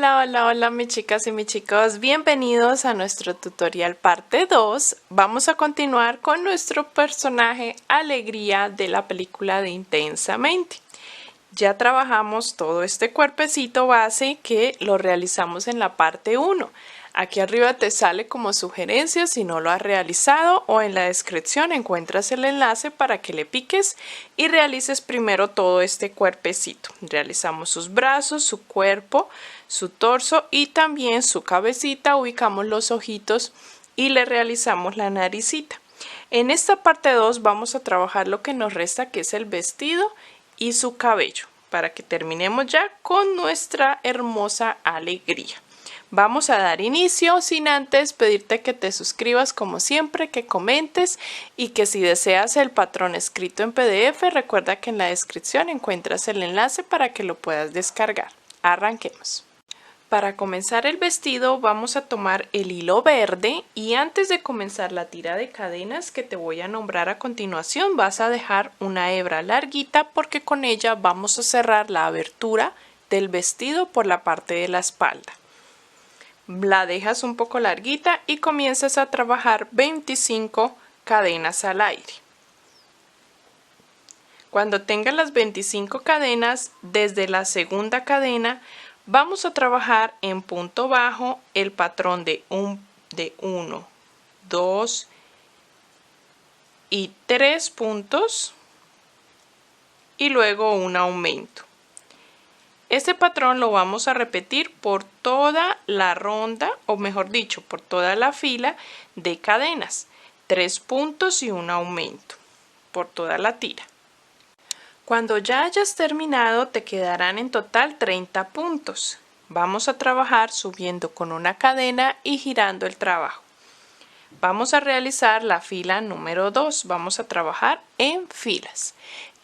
Hola mis chicas y mis chicos, bienvenidos a nuestro tutorial parte 2. Vamos a continuar con nuestro personaje Alegría de la película de Intensamente. Ya trabajamos todo este cuerpecito base que lo realizamos en la parte 1. Aquí arriba te sale como sugerencia si no lo has realizado, o en la descripción encuentras el enlace para que le piques y realices primero todo este cuerpecito. Realizamos sus brazos, su cuerpo, su torso y también su cabecita. Ubicamos los ojitos y le realizamos la naricita. En esta parte 2 vamos a trabajar lo que nos resta, que es el vestido y su cabello, para que terminemos ya con nuestra hermosa Alegría. Vamos a dar inicio, sin antes pedirte que te suscribas como siempre, que comentes y que si deseas el patrón escrito en PDF, recuerda que en la descripción encuentras el enlace para que lo puedas descargar. Arranquemos. Para comenzar el vestido vamos a tomar el hilo verde y antes de comenzar la tira de cadenas que te voy a nombrar a continuación, vas a dejar una hebra larguita porque con ella vamos a cerrar la abertura del vestido por la parte de la espalda. La dejas un poco larguita y comienzas a trabajar 25 cadenas al aire. Cuando tengas las 25 cadenas, desde la segunda cadena vamos a trabajar en punto bajo el patrón de 1, 2 y 3 puntos y luego un aumento. Este patrón lo vamos a repetir por toda la ronda, o mejor dicho, por toda la fila de cadenas. 3 puntos y un aumento por toda la tira. Cuando ya hayas terminado, te quedarán en total 30 puntos. Vamos a trabajar subiendo con una cadena y girando el trabajo. Vamos a realizar la fila número 2. Vamos a trabajar en filas.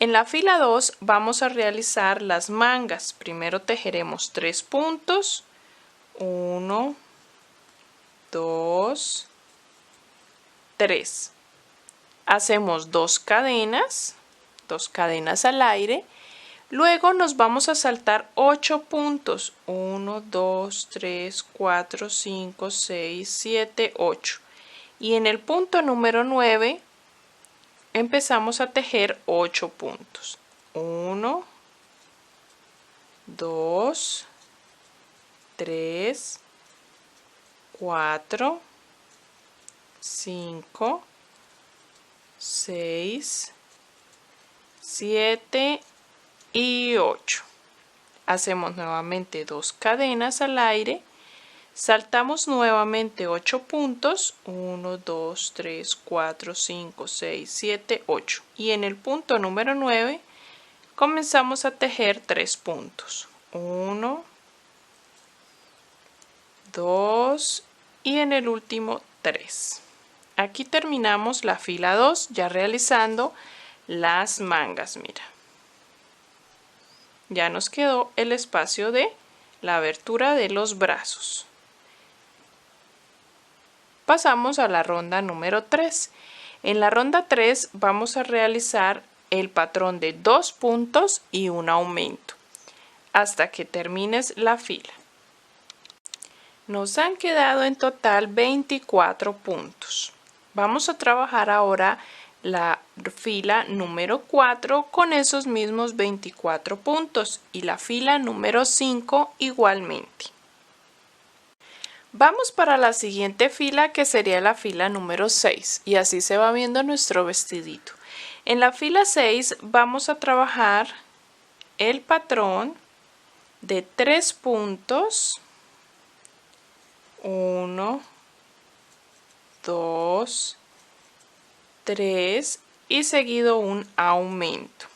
En la fila 2 vamos a realizar las mangas. Primero tejeremos 3 puntos. 1, 2, 3. Hacemos 2 cadenas al aire. Luego nos vamos a saltar 8 puntos. 1, 2, 3, 4, 5, 6, 7, 8. Y en el punto número 9 empezamos a tejer 8 puntos. 1, 2, 3, 4, 5, 6, 7 y 8. Hacemos nuevamente 2 cadenas al aire. Saltamos nuevamente 8 puntos, 1, 2, 3, 4, 5, 6, 7, 8. Y en el punto número 9 comenzamos a tejer 3 puntos. 1, 2 y en el último 3. Aquí terminamos la fila 2 ya realizando las mangas, mira. Ya nos quedó el espacio de la abertura de los brazos. Pasamos a la ronda número 3. En la ronda 3 vamos a realizar el patrón de 2 puntos y un aumento hasta que termines la fila. Nos han quedado en total 24 puntos. Vamos a trabajar ahora la fila número 4 con esos mismos 24 puntos y la fila número 5 igualmente. Vamos para la siguiente fila, que sería la fila número 6, y así se va viendo nuestro vestidito. En la fila 6 vamos a trabajar el patrón de 3 puntos, 1, 2, 3 y seguido un aumento.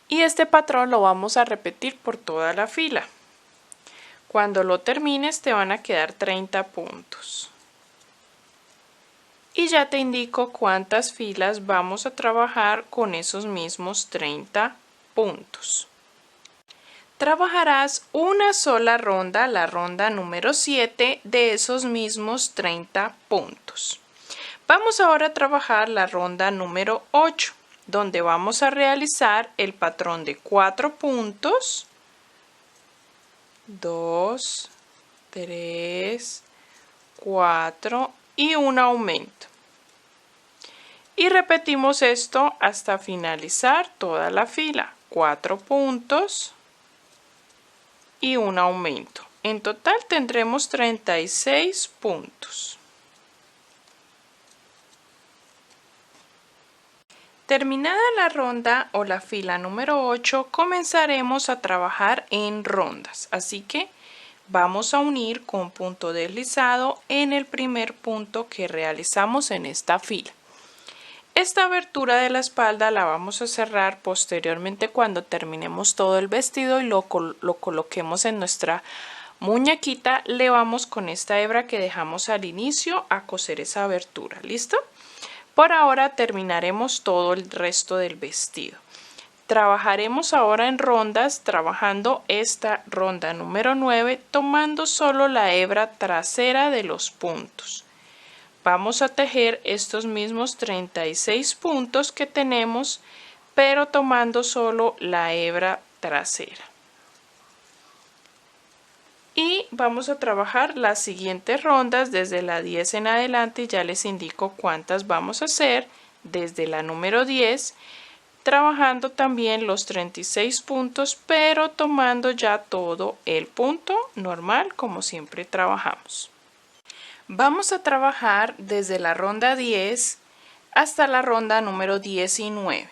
Y este patrón lo vamos a repetir por toda la fila. Cuando lo termines te van a quedar 30 puntos. Y ya te indico cuántas filas vamos a trabajar con esos mismos 30 puntos. Trabajarás una sola ronda, la ronda número 7, de esos mismos 30 puntos. Vamos ahora a trabajar la ronda número 8, donde vamos a realizar el patrón de 4 puntos, 2, 3, 4 y un aumento. Y repetimos esto hasta finalizar toda la fila. 4 puntos y un aumento. En total tendremos 36 puntos. Terminada la ronda o la fila número 8, comenzaremos a trabajar en rondas. Así que vamos a unir con punto deslizado en el primer punto que realizamos en esta fila. Esta abertura de la espalda la vamos a cerrar posteriormente cuando terminemos todo el vestido y lo coloquemos en nuestra muñequita. Le vamos con esta hebra que dejamos al inicio a coser esa abertura. ¿Listo? Por ahora terminaremos todo el resto del vestido. Trabajaremos ahora en rondas, trabajando esta ronda número 9, tomando solo la hebra trasera de los puntos. Vamos a tejer estos mismos 36 puntos que tenemos, pero tomando solo la hebra trasera. Y vamos a trabajar las siguientes rondas desde la 10 en adelante y ya les indico cuántas vamos a hacer desde la número 10, trabajando también los 36 puntos, pero tomando ya todo el punto normal como siempre trabajamos. Vamos a trabajar desde la ronda 10 hasta la ronda número 19.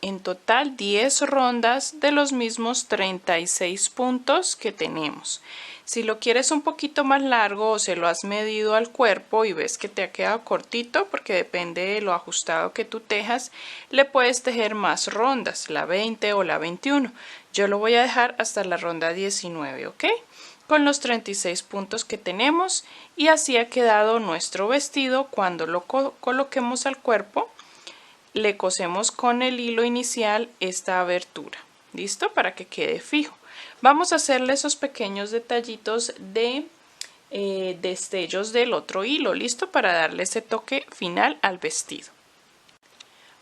En total 10 rondas de los mismos 36 puntos que tenemos. Si lo quieres un poquito más largo o se lo has medido al cuerpo y ves que te ha quedado cortito, porque depende de lo ajustado que tú tejas, le puedes tejer más rondas, la 20 o la 21. Yo lo voy a dejar hasta la ronda 19, ¿ok? Con los 36 puntos que tenemos, y así ha quedado nuestro vestido. Cuando lo coloquemos al cuerpo, le cosemos con el hilo inicial esta abertura. ¿Listo? Para que quede fijo. Vamos a hacerle esos pequeños detallitos de destellos del otro hilo. ¿Listo? Para darle ese toque final al vestido.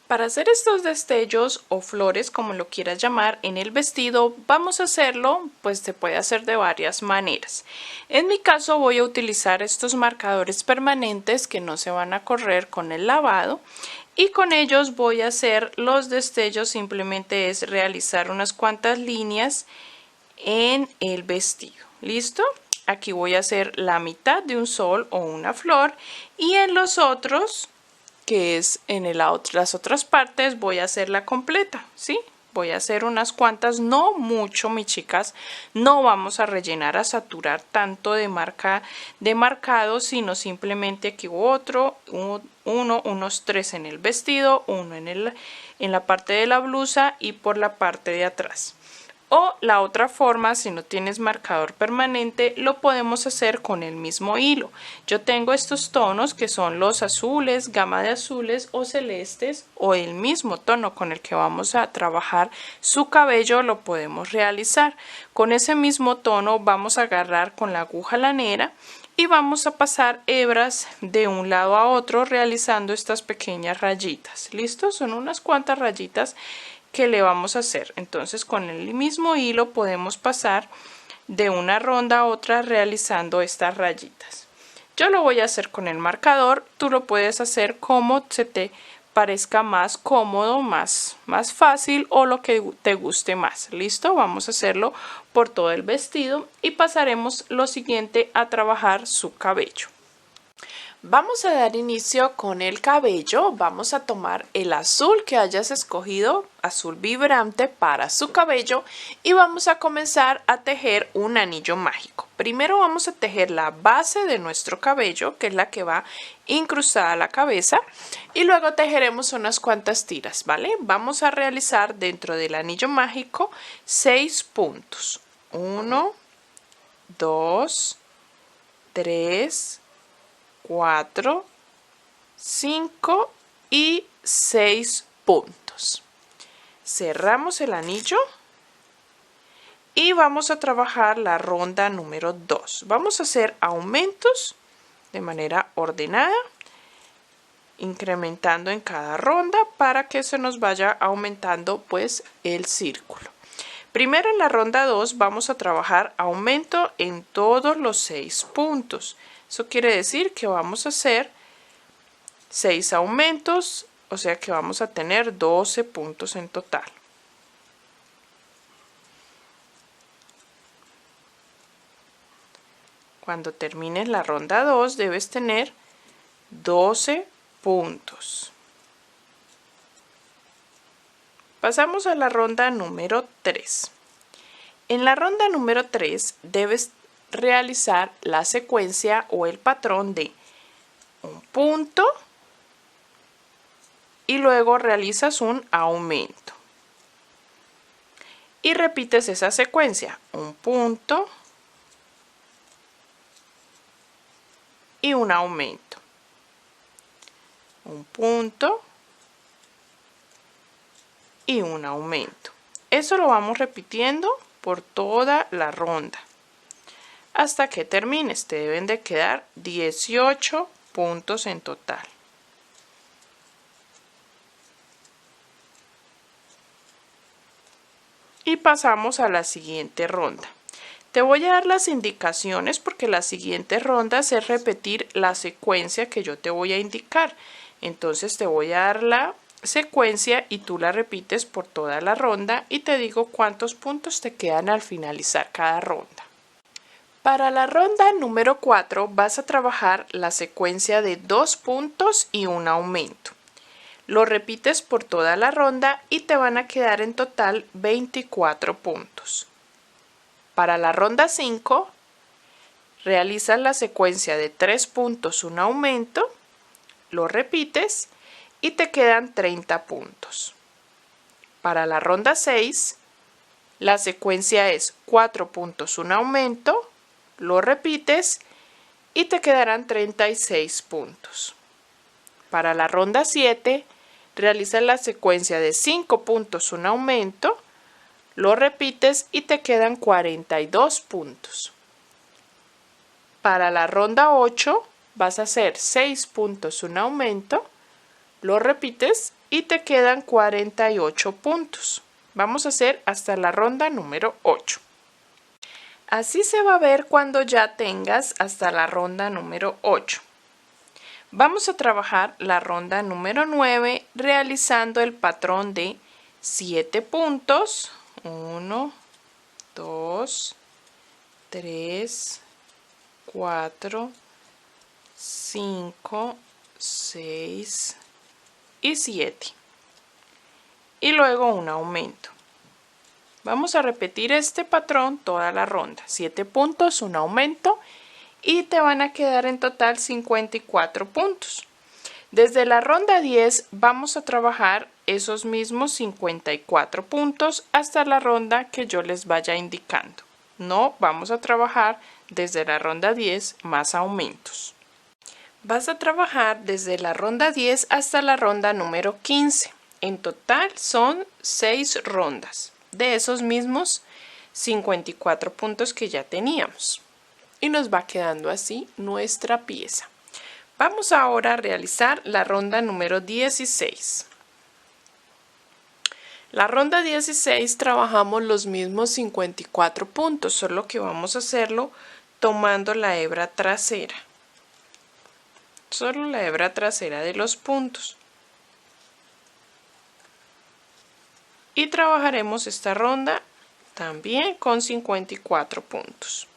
Para hacer estos destellos o flores, como lo quieras llamar, en el vestido, vamos a hacerlo, pues se puede hacer de varias maneras. En mi caso voy a utilizar estos marcadores permanentes que no se van a correr con el lavado, y con ellos voy a hacer los destellos. Simplemente es realizar unas cuantas líneas en el vestido. ¿Listo? Aquí voy a hacer la mitad de un sol o una flor, y en los otros, que es en las otras partes, voy a hacerla completa, ¿sí? Voy a hacer unas cuantas, no mucho, mis chicas. No vamos a rellenar, a saturar tanto de marcado, sino simplemente aquí unos 3 en el vestido, uno en la parte de la blusa y por la parte de atrás. O la otra forma, si no tienes marcador permanente, lo podemos hacer con el mismo hilo. Yo tengo estos tonos que son los azules, gama de azules o celestes, o el mismo tono con el que vamos a trabajar su cabello lo podemos realizar. Con ese mismo tono vamos a agarrar con la aguja lanera y vamos a pasar hebras de un lado a otro realizando estas pequeñas rayitas. ¿Listo? Son unas cuantas rayitas que le vamos a hacer. Entonces con el mismo hilo podemos pasar de una ronda a otra realizando estas rayitas. Yo lo voy a hacer con el marcador. Tú lo puedes hacer como se te parezca más cómodo, más fácil, o lo que te guste más. ¿Listo? Vamos a hacerlo por todo el vestido y pasaremos lo siguiente a trabajar su cabello. Vamos a dar inicio con el cabello. Vamos a tomar el azul que hayas escogido, azul vibrante para su cabello, y vamos a comenzar a tejer un anillo mágico. Primero vamos a tejer la base de nuestro cabello, que es la que va incrustada a la cabeza, y luego tejeremos unas cuantas tiras, ¿vale? Vamos a realizar dentro del anillo mágico 6 puntos. 1, 2, 3, 4, 5 y 6 puntos. Cerramos el anillo y vamos a trabajar la ronda número 2. Vamos a hacer aumentos de manera ordenada, incrementando en cada ronda para que se nos vaya aumentando pues el círculo. Primero en la ronda 2 vamos a trabajar aumento en todos los 6 puntos. Eso quiere decir que vamos a hacer 6 aumentos, o sea que vamos a tener 12 puntos en total. Cuando termines la ronda 2 debes tener 12 puntos. Pasamos a la ronda número 3. En la ronda número 3 debes realizar la secuencia o el patrón de un punto y luego realizas un aumento. Y repites esa secuencia, un punto y un aumento. Un punto y un aumento. Eso lo vamos repitiendo por toda la ronda hasta que termines. Te deben de quedar 18 puntos en total. Y pasamos a la siguiente ronda. Te voy a dar las indicaciones porque la siguiente ronda es repetir la secuencia que yo te voy a indicar. Entonces te voy a dar la secuencia y tú la repites por toda la ronda y te digo cuántos puntos te quedan al finalizar cada ronda. Para la ronda número 4 vas a trabajar la secuencia de 2 puntos y un aumento. Lo repites por toda la ronda y te van a quedar en total 24 puntos. Para la ronda 5, realizas la secuencia de 3 puntos, un aumento, lo repites y te quedan 30 puntos. Para la ronda 6, la secuencia es 4 puntos, un aumento, lo repites y te quedarán 36 puntos. Para la ronda 7, realizas la secuencia de 5 puntos, un aumento, lo repites y te quedan 42 puntos. Para la ronda 8 vas a hacer 6 puntos, un aumento, lo repites y te quedan 48 puntos. Vamos a hacer hasta la ronda número 8. Así se va a ver cuando ya tengas hasta la ronda número 8. Vamos a trabajar la ronda número 9 realizando el patrón de 7 puntos. 1, 2, 3, 4, 5, 6 y 7. Y luego un aumento. Vamos a repetir este patrón toda la ronda. 7 puntos, un aumento y te van a quedar en total 54 puntos. Desde la ronda 10 vamos a trabajar esos mismos 54 puntos hasta la ronda que yo les vaya indicando. No vamos a trabajar desde la ronda 10 más aumentos. Vas a trabajar desde la ronda 10 hasta la ronda número 15. En total son 6 rondas de esos mismos 54 puntos que ya teníamos. Y nos va quedando así nuestra pieza. Vamos ahora a realizar la ronda número 16. La ronda 16 trabajamos los mismos 54 puntos, solo que vamos a hacerlo tomando la hebra trasera. Solo la hebra trasera de los puntos. Y trabajaremos esta ronda también con 54 puntos.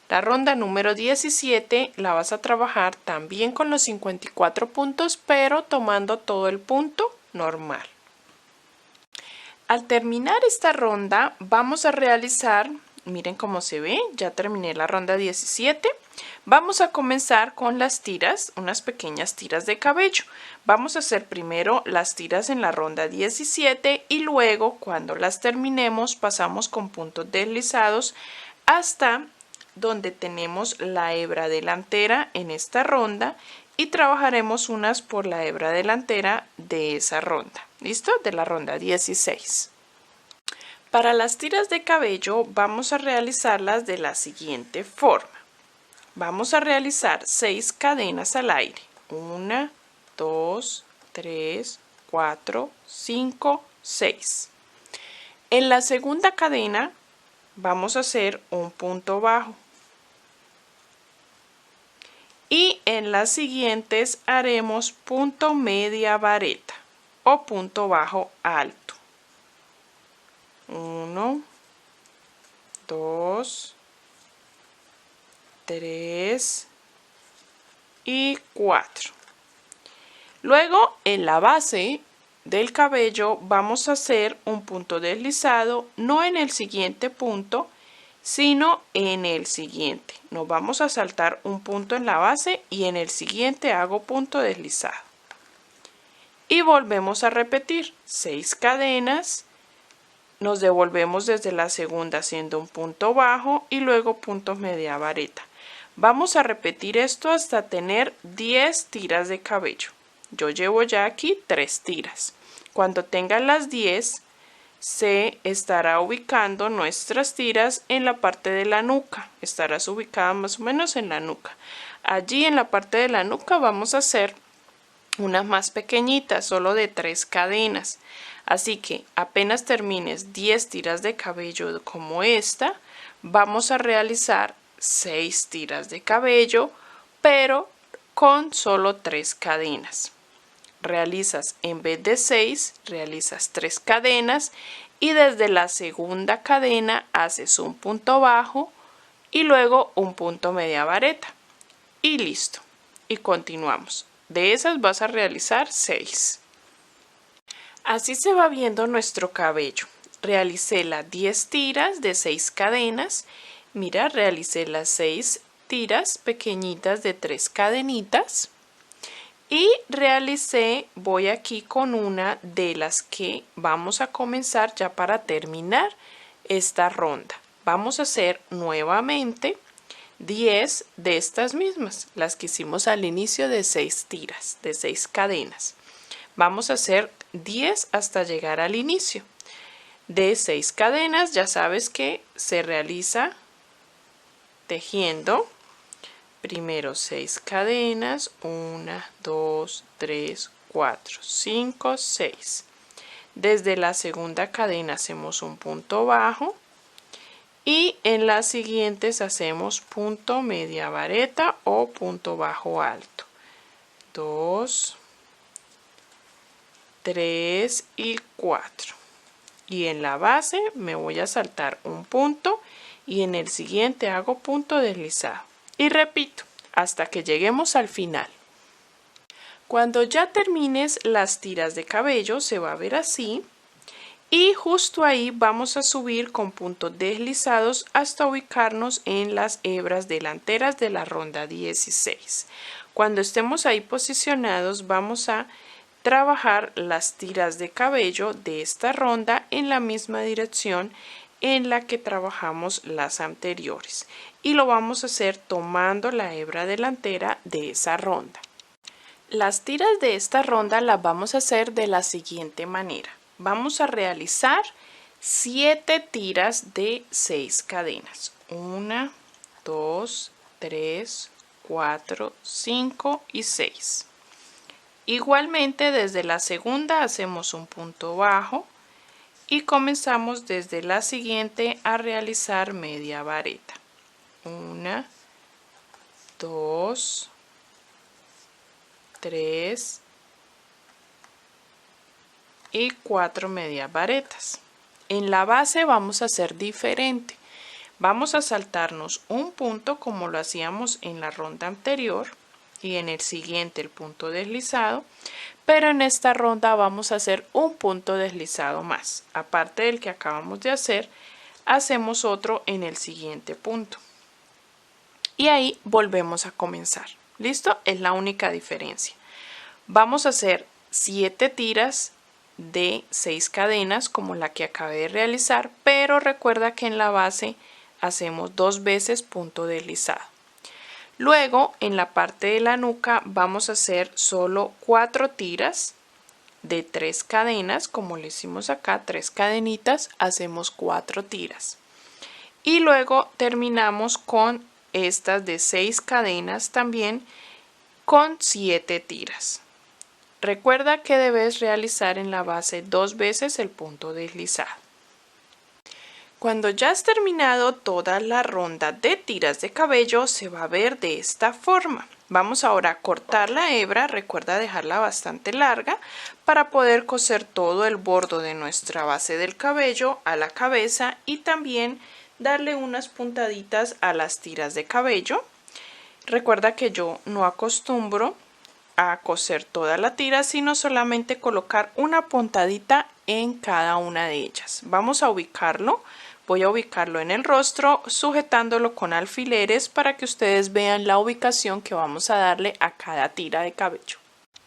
La ronda número 17 la vas a trabajar también con los 54 puntos, pero tomando todo el punto normal. Al terminar esta ronda vamos a realizar, miren cómo se ve, ya terminé la ronda 17. Vamos a comenzar con las tiras, unas pequeñas tiras de cabello. Vamos a hacer primero las tiras en la ronda 17 y luego cuando las terminemos pasamos con puntos deslizados hasta donde tenemos la hebra delantera en esta ronda y trabajaremos unas por la hebra delantera de esa ronda. ¿Listo? De la ronda 16. Para las tiras de cabello vamos a realizarlas de la siguiente forma. Vamos a realizar 6 cadenas al aire. 1, 2, 3, 4, 5, 6. En la segunda cadena vamos a hacer un punto bajo. Y en las siguientes haremos punto media vareta o punto bajo alto. 1, 2, 3 y 4. Luego en la base del cabello vamos a hacer un punto deslizado, no en el siguiente punto, sino en el siguiente. Nos vamos a saltar un punto en la base y en el siguiente hago punto deslizado. Y volvemos a repetir 6 cadenas. Nos devolvemos desde la segunda haciendo un punto bajo y luego puntos media vareta. Vamos a repetir esto hasta tener 10 tiras de cabello. Yo llevo ya aquí 3 tiras. Cuando tengan las 10, se estará ubicando nuestras tiras en la parte de la nuca. Estarás ubicada más o menos en la nuca. Allí en la parte de la nuca vamos a hacer unas más pequeñitas, solo de 3 cadenas. Así que apenas termines 10 tiras de cabello como esta, vamos a realizar 6 tiras de cabello, pero con solo 3 cadenas. Realizas en vez de 6, realizas 3 cadenas y desde la segunda cadena haces un punto bajo y luego un punto media vareta. Y listo. Y continuamos. De esas vas a realizar 6. Así se va viendo nuestro cabello. Realicé las 10 tiras de 6 cadenas. Mira, realicé las 6 tiras pequeñitas de 3 cadenitas. Y realicé, voy aquí con una de las que vamos a comenzar ya para terminar esta ronda. Vamos a hacer nuevamente 10 de estas mismas, las que hicimos al inicio de 6 tiras, de 6 cadenas. Vamos a hacer 10 hasta llegar al inicio. De 6 cadenas ya sabes que se realiza tejiendo. Primero 6 cadenas, 1, 2, 3, 4, 5, 6. Desde la segunda cadena hacemos un punto bajo y en las siguientes hacemos punto media vareta o punto bajo alto. 2, 3 y 4. Y en la base me voy a saltar un punto y en el siguiente hago punto deslizado. Y repito hasta que lleguemos al final. Cuando ya termines las tiras de cabello se va a ver así y justo ahí vamos a subir con puntos deslizados hasta ubicarnos en las hebras delanteras de la ronda 16. Cuando estemos ahí posicionados vamos a trabajar las tiras de cabello de esta ronda en la misma dirección en la que trabajamos las anteriores y lo vamos a hacer tomando la hebra delantera de esa ronda. Las tiras de esta ronda las vamos a hacer de la siguiente manera. Vamos a realizar 7 tiras de 6 cadenas. 1, 2, 3, 4, 5 y 6. Igualmente desde la segunda hacemos un punto bajo y comenzamos desde la siguiente a realizar media vareta. 1, 2, 3 y 4 medias varetas. En la base vamos a hacer diferente. Vamos a saltarnos un punto como lo hacíamos en la ronda anterior y en el siguiente el punto deslizado, pero en esta ronda vamos a hacer un punto deslizado más. Aparte del que acabamos de hacer, hacemos otro en el siguiente punto. Y ahí volvemos a comenzar. ¿Listo? Es la única diferencia. Vamos a hacer 7 tiras de 6 cadenas como la que acabé de realizar, pero recuerda que en la base hacemos 2 veces punto deslizado. Luego en la parte de la nuca vamos a hacer solo 4 tiras de 3 cadenas como lo hicimos acá, 3 cadenitas, hacemos 4 tiras y luego terminamos con estas de 6 cadenas también con 7 tiras. Recuerda que debes realizar en la base 2 veces el punto deslizado. Cuando ya has terminado toda la ronda de tiras de cabello, se va a ver de esta forma. Vamos ahora a cortar la hebra, recuerda dejarla bastante larga para poder coser todo el borde de nuestra base del cabello a la cabeza y también darle unas puntaditas a las tiras de cabello. Recuerda que yo no acostumbro a coser toda la tira, sino solamente colocar una puntadita en cada una de ellas. Vamos a ubicarlo. Voy a ubicarlo en el rostro sujetándolo con alfileres para que ustedes vean la ubicación que vamos a darle a cada tira de cabello.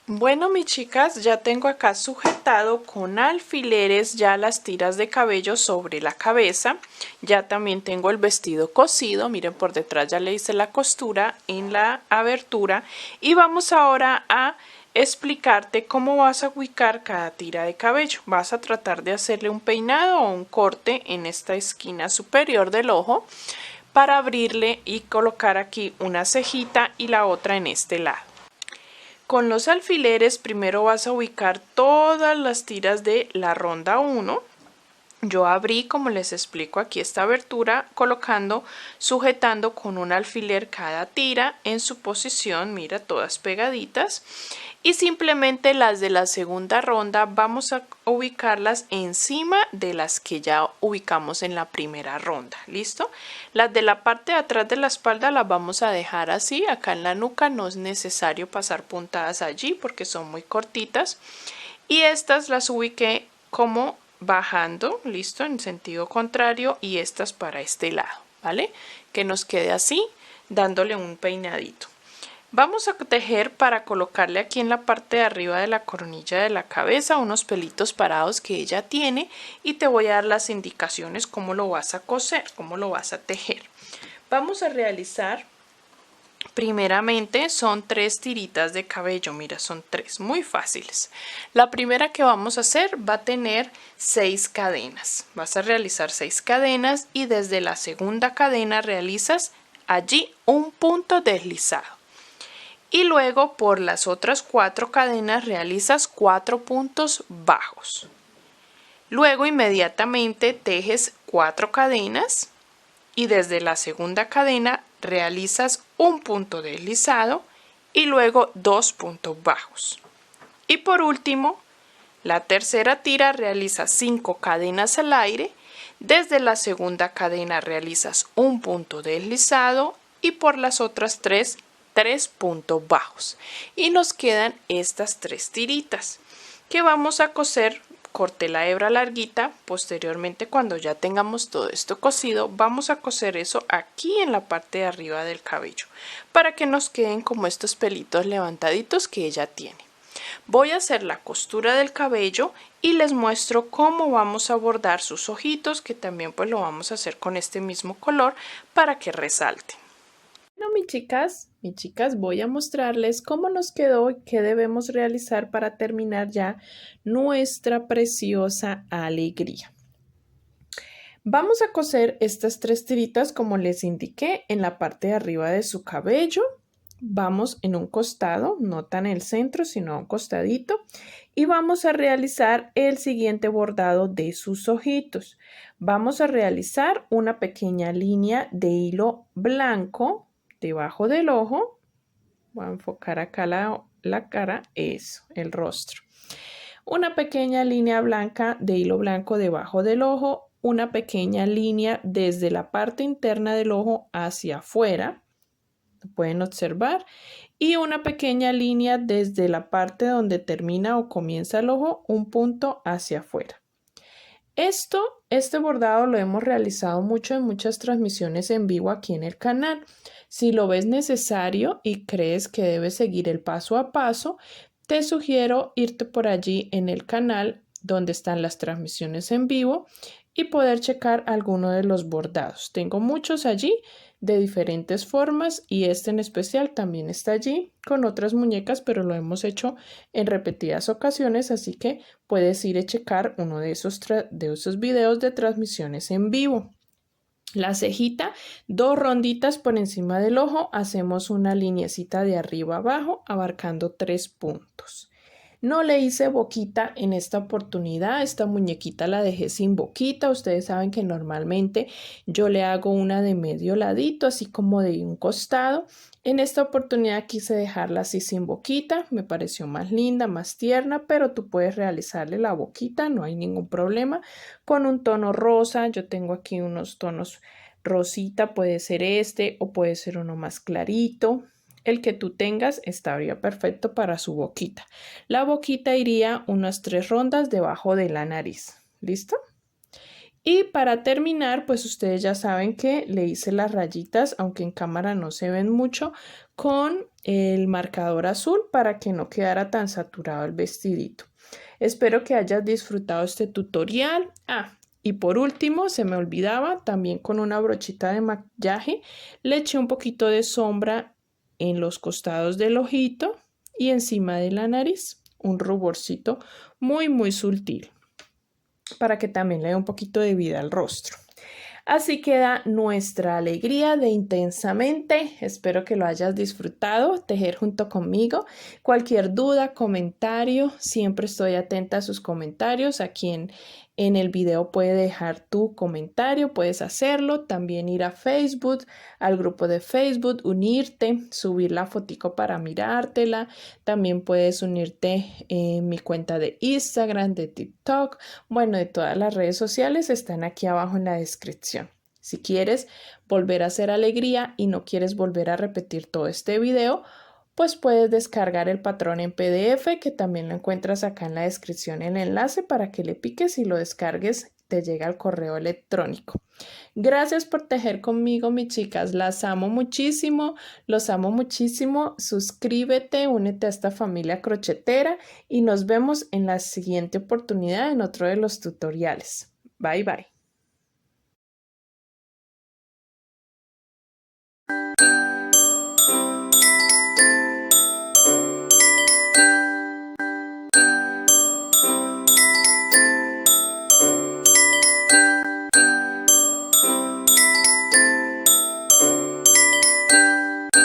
Bueno, mis chicas, ya tengo acá sujetado con alfileres ya las tiras de cabello sobre la cabeza. Ya también tengo el vestido cosido. Miren, por detrás ya le hice la costura en la abertura. Y vamos ahora a explicarte cómo vas a ubicar cada tira de cabello. Vas a tratar de hacerle un peinado o un corte en esta esquina superior del ojo para abrirle y colocar aquí una cejita y la otra en este lado. Con los alfileres primero vas a ubicar todas las tiras de la ronda 1. Yo abrí, como les explico aquí, esta abertura sujetando con un alfiler cada tira en su posición, mira, todas pegaditas. Y simplemente las de la segunda ronda vamos a ubicarlas encima de las que ya ubicamos en la primera ronda. ¿Listo? Las de la parte de atrás de la espalda las vamos a dejar así. Acá en la nuca no es necesario pasar puntadas allí porque son muy cortitas. Y estas las ubiqué como bajando, listo, en sentido contrario, y estas para este lado, ¿vale? Que nos quede así, dándole un peinadito. Vamos a tejer para colocarle aquí en la parte de arriba de la coronilla de la cabeza unos pelitos parados que ella tiene y te voy a dar las indicaciones cómo lo vas a coser, cómo lo vas a tejer. Vamos a realizar primeramente son 3 tiritas de cabello, mira, son 3, muy fáciles. La primera que vamos a hacer va a tener 6 cadenas. Vas a realizar 6 cadenas y desde la segunda cadena realizas allí un punto deslizado. Y luego por las otras 4 cadenas realizas 4 puntos bajos. Luego inmediatamente tejes 4 cadenas y desde la segunda cadena realizas un punto deslizado y luego 2 puntos bajos. Y por último, la tercera tira realizas 5 cadenas al aire, desde la segunda cadena realizas un punto deslizado y por las otras 3 puntos bajos. Y nos quedan estas 3 tiritas que vamos a coser. Corté la hebra larguita, posteriormente cuando ya tengamos todo esto cosido vamos a coser eso aquí en la parte de arriba del cabello para que nos queden como estos pelitos levantaditos que ella tiene. Voy a hacer la costura del cabello y les muestro cómo vamos a bordar sus ojitos, que también pues lo vamos a hacer con este mismo color para que resalte. Bueno, mis chicas, voy a mostrarles cómo nos quedó y qué debemos realizar para terminar ya nuestra preciosa alegría. Vamos a coser estas 3 tiritas como les indiqué en la parte de arriba de su cabello. Vamos en un costado, no tan en el centro, sino a un costadito. Y vamos a realizar el siguiente bordado de sus ojitos. Vamos a realizar una pequeña línea de hilo blanco debajo del ojo. Voy a enfocar acá la cara, eso, el rostro. Una pequeña línea blanca de hilo blanco debajo del ojo, una pequeña línea desde la parte interna del ojo hacia afuera, pueden observar, y una pequeña línea desde la parte donde termina o comienza el ojo, un punto hacia afuera. Este bordado lo hemos realizado mucho en muchas transmisiones en vivo aquí en el canal. Si lo ves necesario y crees que debes seguir el paso a paso, te sugiero irte por allí en el canal donde están las transmisiones en vivo y poder checar alguno de los bordados. Tengo muchos allí de diferentes formas y este en especial también está allí con otras muñecas, pero lo hemos hecho en repetidas ocasiones, así que puedes ir a checar uno de esos videos de transmisiones en vivo. La cejita, 2 ronditas por encima del ojo, hacemos una lineecita de arriba abajo abarcando 3 puntos. No le hice boquita en esta oportunidad, esta muñequita la dejé sin boquita. Ustedes saben que normalmente yo le hago una de medio ladito, así como de un costado. En esta oportunidad quise dejarla así sin boquita, me pareció más linda, más tierna, pero tú puedes realizarle la boquita, no hay ningún problema, con un tono rosa. Yo tengo aquí unos tonos rosita, puede ser este o puede ser uno más clarito. El que tú tengas estaría perfecto para su boquita. La boquita iría unas 3 rondas debajo de la nariz. ¿Listo? Y para terminar, pues ustedes ya saben que le hice las rayitas, aunque en cámara no se ven mucho, con el marcador azul para que no quedara tan saturado el vestidito. Espero que hayas disfrutado este tutorial. Y por último, se me olvidaba, también con una brochita de maquillaje le eché un poquito de sombra en los costados del ojito y encima de la nariz, un ruborcito muy sutil para que también le dé un poquito de vida al rostro. Así queda nuestra alegría de Intensamente. Espero que lo hayas disfrutado, tejer junto conmigo. Cualquier duda, comentario, siempre estoy atenta a sus comentarios. Aquí en el video puedes dejar tu comentario, puedes hacerlo. También ir a Facebook, al grupo de Facebook, unirte, subir la fotico para mirártela. También puedes unirte en mi cuenta de Instagram, de TikTok. Bueno, de todas las redes sociales están aquí abajo en la descripción. Si quieres volver a hacer alegría y no quieres volver a repetir todo este video, pues puedes descargar el patrón en PDF, que también lo encuentras acá en la descripción, el enlace para que le piques y lo descargues, te llega al correo electrónico. Gracias por tejer conmigo, mis chicas. Las amo muchísimo, los amo muchísimo. Suscríbete, únete a esta familia crochetera y nos vemos en la siguiente oportunidad en otro de los tutoriales. Bye, bye.